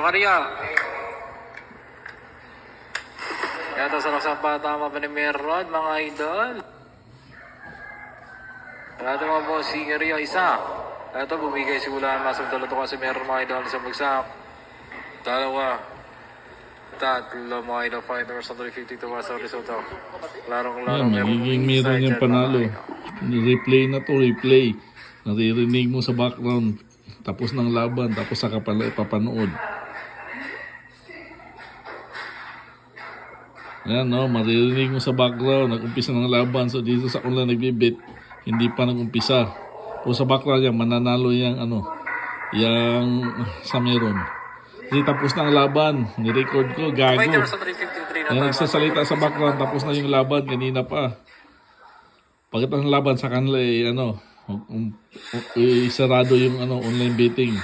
Zakaria. Yata sa nakasapa, tama pa ni Merod, mga idol. Ito mga bossing area, isa. Ito, bumigay simula masang dalato kasi meron mga idol sa bagsak. Dalawa. Tatlo mga idol, fighters sa 352 sa Risotto. Larong-larong meron. Magiging meron yung panalo. Replay na to, replay. Naririnig mo sa background. Tapos ng laban, tapos saka pala ipapanood. Ayan, no, maririnig mo sa background, nag-umpisa ng laban. So dito sa kung lang nagbibit, hindi pa nag-umpisa. O sa background yan, mananalo yung yung sa meron. Kasi tapos na ang laban, nirecord ko, gago. Yan, nagsasalita sa background, tapos na yung laban, kanina pa. Pagkatapos ng laban sa kanila, sarado yung online betting.